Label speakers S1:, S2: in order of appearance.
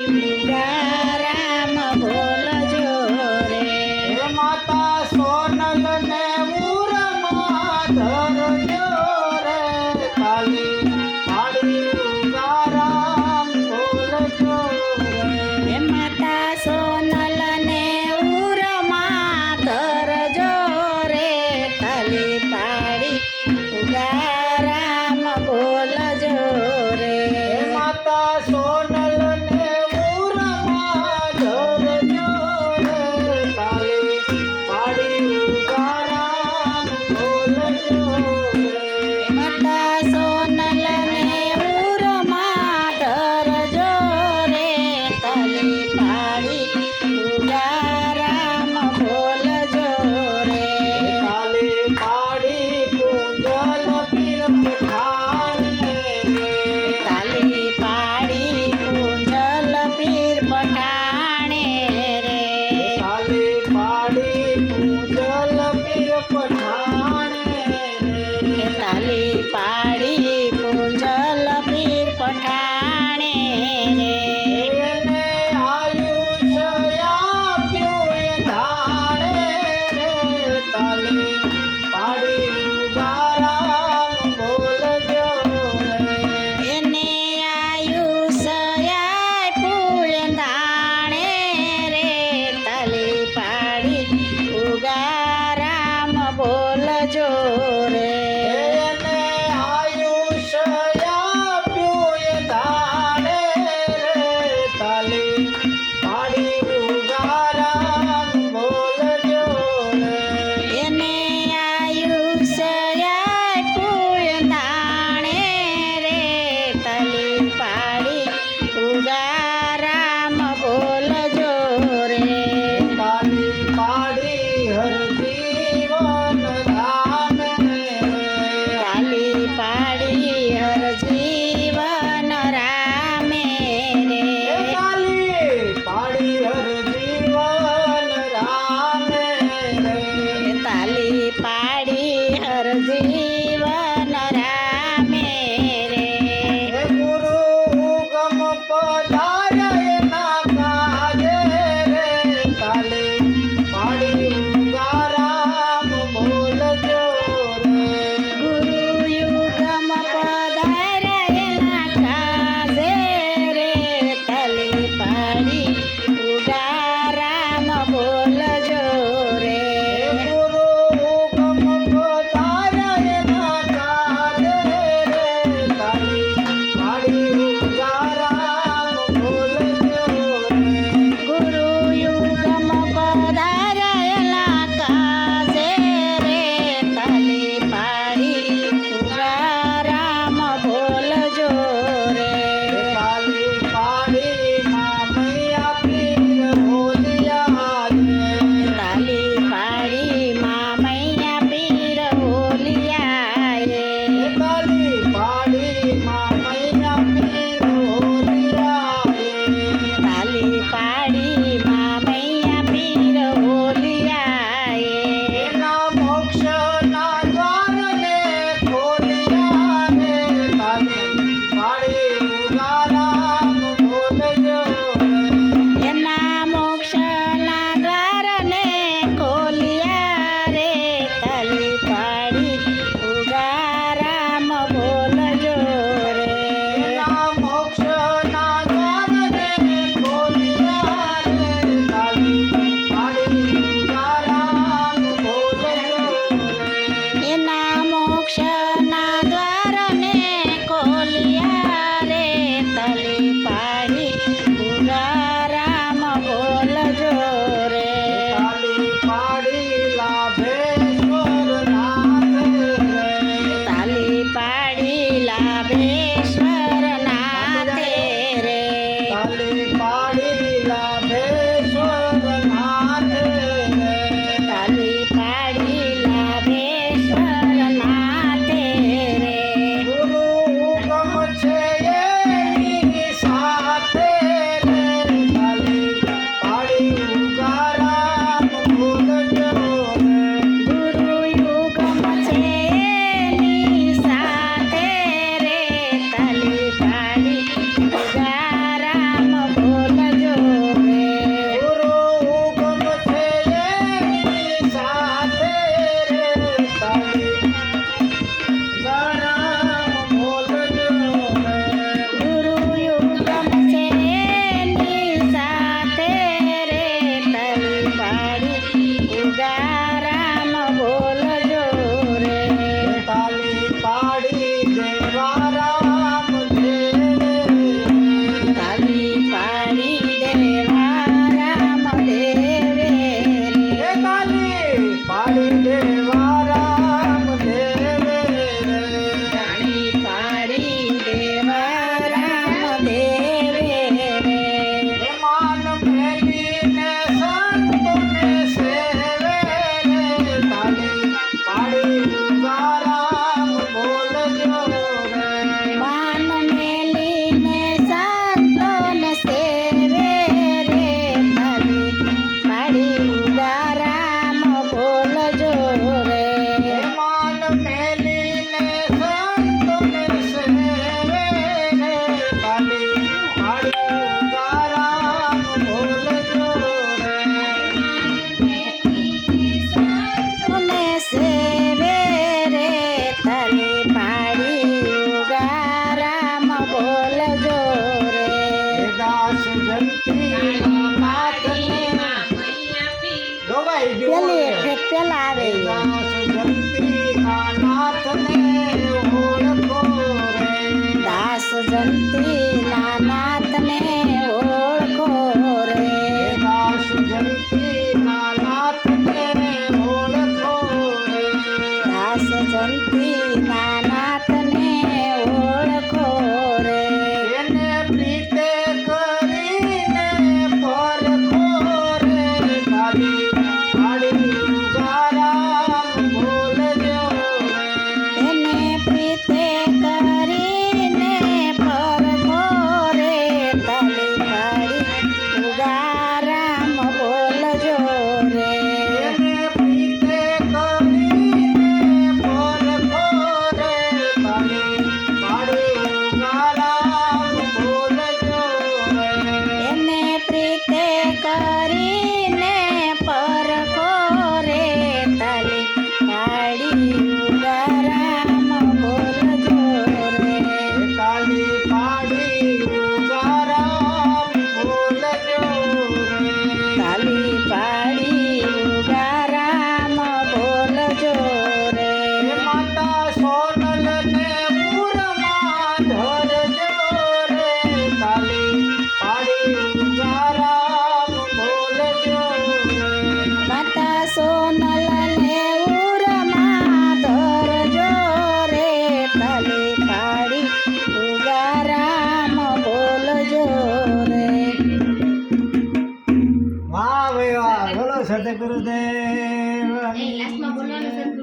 S1: રામ બોલજો રે
S2: હે માતા સોનલ ને ઉરમાં ધરજો રે કાલી પાડી રામ બોલજો રે
S1: હે માતા સોનલ ને ઉરમાં ધરજો રે ખાલી પાડી રામ બોલજો રે
S2: હે માતા સોનલ ને ઉરમાં ધરજો રે કાલી પાડી રામ બોલજો રે
S1: માતા સોનલ ને ઉરમાં ધરજો રે ખાલી પાડી રામ બોલજો રે
S2: કાલી પાડી કુંજલ પીર પઠાણ રે
S1: તાલી પાડી પૂંજલ પીર પઠાણે રે
S2: કાલી પાડી કુંજલ પીર પઠાણ રે
S1: તાલી પાડી પૂંજલ પીર પઠાણે રે
S2: એને આયુષ્ય આપ્યું એ ધાણે રે કાલી પાડી ઉગારામ બોલજો રે
S1: એને આયુષ્ય આપ્યું દાણે રે તાલી પાડી ઉગારામ બોલજો રે
S2: એને આયુષ્ય આપ્યું એ ધાણે રે તાલી પાડી ઉગારામ બોલજો રે
S1: એને આયુષ્ય આપ્યું દાણે રે તાલી પાડી ઉગારામ બોલજો રે
S2: કાલી પાડી હર જીવન ધામ રે
S1: તાલી પાડી હર જીવન રામે રે
S2: કાલી પાડી હર જીવન રામ રે
S1: તાલી પાડી હર જીવન રામે રે
S2: હે ગુરુ ગમ પધાર્ય એના કાજે રે કાલી પાડી ઉગારામ બોલજો રે
S1: ગુરુ યુગમ પધાર્યા કાજે રે તાલી પાડી ઉગારામ બોલજો રે
S2: ગુરુ હુકમ પધાર્ય એના કાજે રે કાલી પાડી ઉગારામ બોલજો ઉગારામ બોલજો રે
S1: ને સેવે રે તલી પાડી ઉગારામ બોલજો રે
S2: દાસ જંતી નાથને ગવાઈ ગયો
S1: પેલી એક પેલા આવે
S2: દાસ જંતી નાથને ઓળખો રે
S1: દાસ જંતી ના નાથને ઓળખો રે
S2: દાસ જંતી નાથને ઓળખો રે
S1: દાસ જંતી ના નાથને ઓળખો રે
S2: એને પ્રીતે કરીને પરખો રે તારી પાડી ઉગારામ બોલજો રે
S1: એને પ્રીતે કરીને પરખો રે તલી પાડી ઉગારામ બોલજો રે
S2: એને પ્રીતે કરીને પરખો રે તારી પાડી ઉગારામ બોલજો રે
S1: એને પ્રીતે કરીને પરખો રે તલી પાડી ઉગારામ બોલજો રે
S2: તાલી પાડી ઉગારામ બોલજો રે
S1: તાલી પાડી ઉગારામ બોલજો રે
S2: માતા સોનલને પૂરમાં ધરજો રે તાલી પાડી ઉગારામ બોલજો રે
S1: માતા સોનલને ઉરમાં ધરજો રે તલી પાડી ઉગારામ બોલજો રે
S2: વાહ ભાઈ વાહ બોલો સદગુરુદેવ
S1: લાસ્ટમાં બોલવાનું છે